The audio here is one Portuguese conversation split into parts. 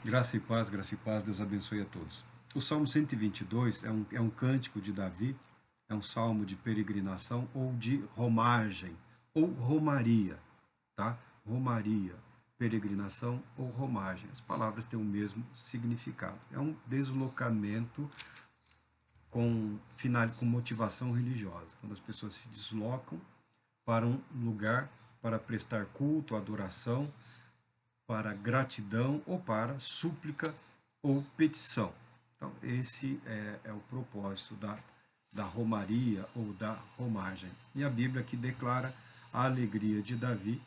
Graça e paz, Deus abençoe a todos. O Salmo 122 é um cântico de Davi, é um salmo de peregrinação ou de romagem, ou romaria, tá? Romaria, peregrinação ou romagem. As palavras têm o mesmo significado. É um deslocamento com motivação religiosa, quando as pessoas se deslocam para um lugar para prestar culto, adoração, para gratidão ou para súplica ou petição. Então, esse é o propósito da romaria ou da romagem. E a Bíblia que declara a alegria de Davi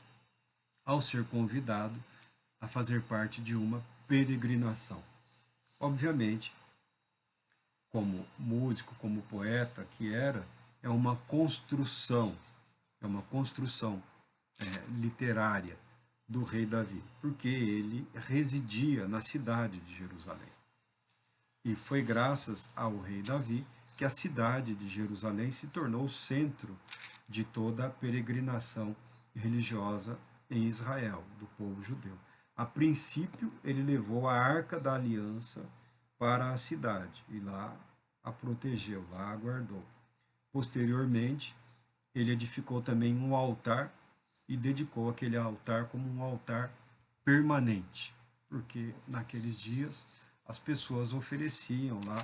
ao ser convidado a fazer parte de uma peregrinação. Obviamente, como músico, como poeta que era, é uma construção literária do rei Davi, porque ele residia na cidade de Jerusalém. E foi graças ao rei Davi que a cidade de Jerusalém se tornou o centro de toda a peregrinação religiosa em Israel, do povo judeu. A princípio, ele levou a arca da aliança para a cidade e lá a protegeu, lá a guardou. Posteriormente, ele edificou também um altar e dedicou aquele altar como um altar permanente, porque naqueles dias as pessoas ofereciam lá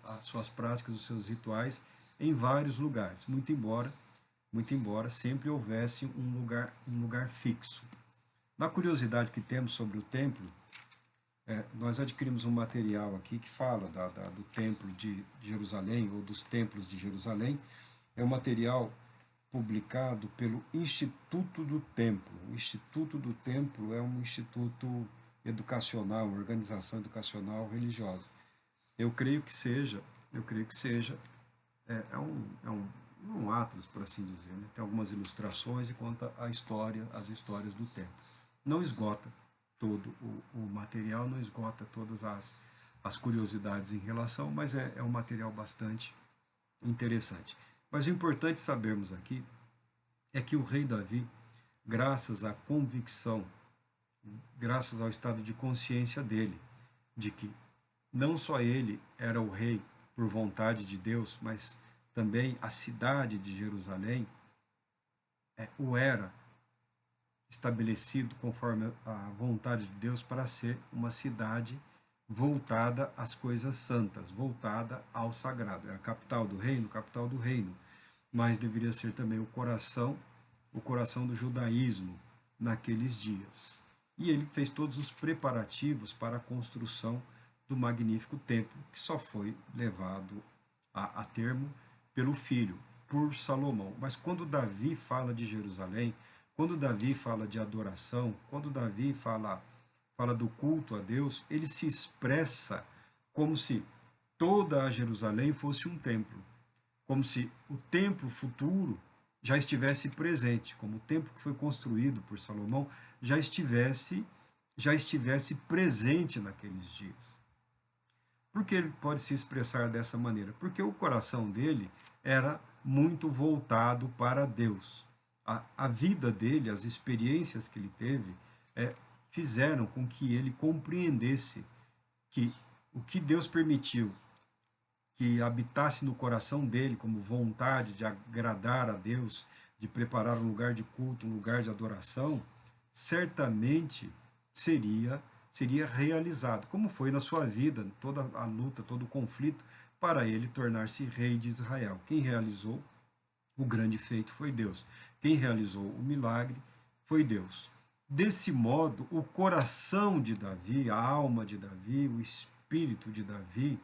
as suas práticas, os seus rituais em vários lugares, muito embora sempre houvesse um lugar fixo. Na curiosidade que temos sobre o templo, nós adquirimos um material aqui que fala do templo de Jerusalém, ou dos templos de Jerusalém. É um material publicado pelo Instituto do Templo. O Instituto do Templo é um instituto educacional, uma organização educacional religiosa. Eu creio que seja, um atlas, por assim dizer. Né? Tem algumas ilustrações e conta as histórias do templo. Não esgota todo o material, não esgota todas as curiosidades em relação, mas é um material bastante interessante. Mas o importante sabermos aqui é que o rei Davi, graças à convicção, graças ao estado de consciência dele, de que não só ele era o rei por vontade de Deus, mas também a cidade de Jerusalém o era estabelecido conforme a vontade de Deus para ser uma cidade voltada às coisas santas, voltada ao sagrado. É a capital do reino, mas deveria ser também o coração do judaísmo naqueles dias. E ele fez todos os preparativos para a construção do magnífico templo, que só foi levado a termo pelo filho, por Salomão. Mas quando Davi fala de Jerusalém, quando Davi fala de adoração, quando Davi fala do culto a Deus, ele se expressa como se toda a Jerusalém fosse um templo, como se o templo futuro já estivesse presente, como o templo que foi construído por Salomão já estivesse presente naqueles dias. Por que ele pode se expressar dessa maneira? Porque o coração dele era muito voltado para Deus. A vida dele, as experiências que ele teve, fizeram com que ele compreendesse que o que Deus permitiu que habitasse no coração dele como vontade de agradar a Deus, de preparar um lugar de culto, um lugar de adoração, certamente seria realizado, como foi na sua vida, toda a luta, todo o conflito para ele tornar-se rei de Israel. Quem realizou o grande feito foi Deus. Quem realizou o milagre foi Deus. Desse modo, o coração de Davi, a alma de Davi, o espírito de Davi,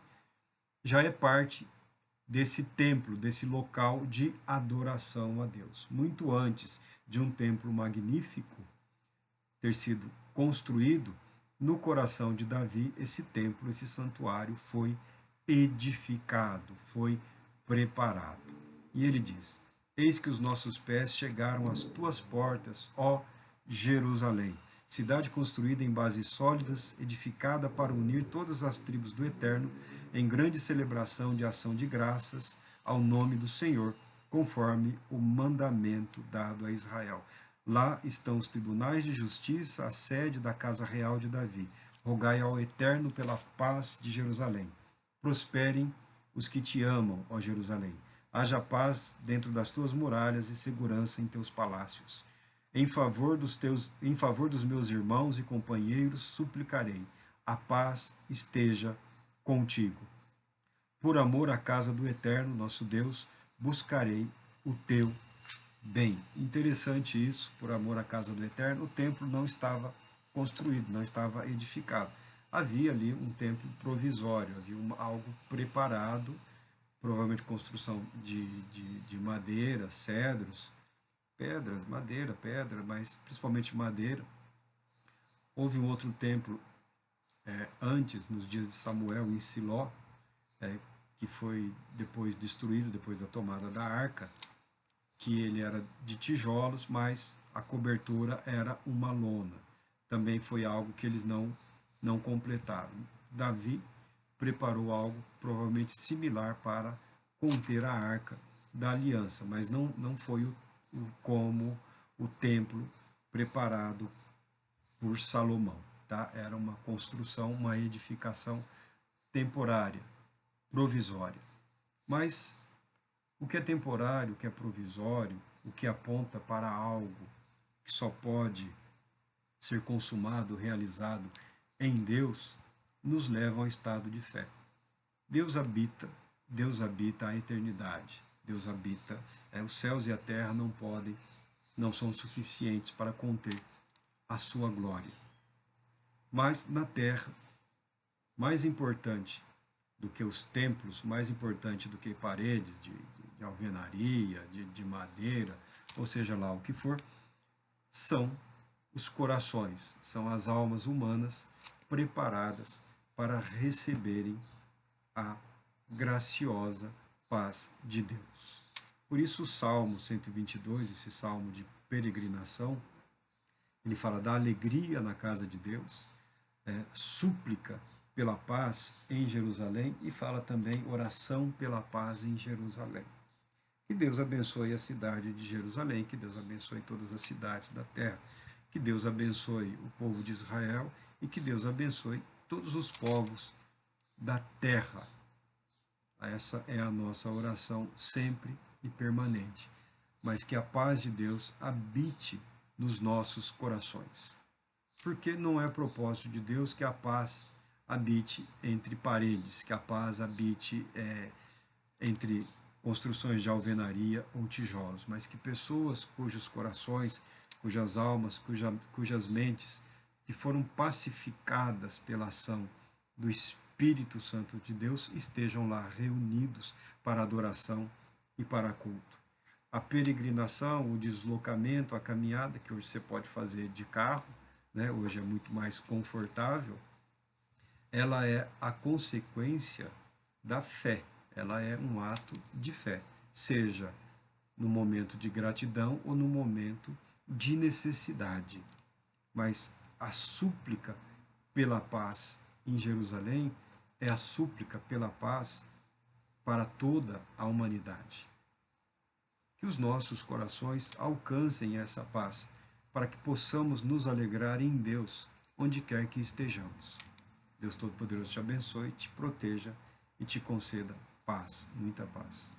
já é parte desse templo, desse local de adoração a Deus. Muito antes de um templo magnífico ter sido construído, no coração de Davi, esse templo, esse santuário foi edificado, foi preparado. E ele diz: Eis que os nossos pés chegaram às tuas portas, ó Jerusalém, cidade construída em bases sólidas, edificada para unir todas as tribos do Eterno, em grande celebração de ação de graças ao nome do Senhor, conforme o mandamento dado a Israel. Lá estão os tribunais de justiça, a sede da casa real de Davi. Rogai ao Eterno pela paz de Jerusalém. Prosperem os que te amam, ó Jerusalém. Haja paz dentro das tuas muralhas e segurança em teus palácios. Em favor dos meus irmãos e companheiros, suplicarei. A paz esteja contigo. Por amor à casa do Eterno, nosso Deus, buscarei o teu bem. Interessante isso, por amor à casa do Eterno, o templo não estava construído, não estava edificado. Havia ali um templo provisório, havia algo preparado, provavelmente construção de madeira, cedros, pedras, madeira, pedra, mas principalmente madeira. Houve um outro templo antes, nos dias de Samuel, em Siló, que foi depois destruído, depois da tomada da arca, que ele era de tijolos, mas a cobertura era uma lona. Também foi algo que eles não completaram. Davi preparou algo provavelmente similar para conter a arca da aliança, mas não foi como o templo preparado por Salomão. Tá? Era uma construção, uma edificação temporária, provisória. Mas o que é temporário, o que é provisório, o que aponta para algo que só pode ser consumado, realizado em Deus, nos leva ao estado de fé. Deus habita a eternidade. Deus habita, os céus e a terra não são suficientes para conter a sua glória. Mas na terra, mais importante do que os templos, mais importante do que paredes de alvenaria, de madeira, ou seja lá o que for, são os corações, são as almas humanas preparadas para receberem a graciosa paz de Deus. Por isso o Salmo 122, esse salmo de peregrinação, ele fala da alegria na casa de Deus, súplica pela paz em Jerusalém e fala também oração pela paz em Jerusalém. Que Deus abençoe a cidade de Jerusalém, que Deus abençoe todas as cidades da terra, que Deus abençoe o povo de Israel e que Deus abençoe todos os povos da terra. Essa é a nossa oração sempre e permanente. Mas que a paz de Deus habite nos nossos corações. Porque não é propósito de Deus que a paz habite entre paredes, que a paz habite entre construções de alvenaria ou tijolos, mas que pessoas cujos corações, cujas almas, cujas mentes, que foram pacificadas pela ação do Espírito Santo de Deus, estejam lá reunidos para adoração e para culto. A peregrinação, o deslocamento, a caminhada, que hoje você pode fazer de carro, né? Hoje é muito mais confortável, ela é a consequência da fé. Ela é um ato de fé, seja no momento de gratidão ou no momento de necessidade. Mas a súplica pela paz em Jerusalém é a súplica pela paz para toda a humanidade. Que os nossos corações alcancem essa paz, para que possamos nos alegrar em Deus, onde quer que estejamos. Deus Todo-Poderoso te abençoe, te proteja e te conceda paz, muita paz.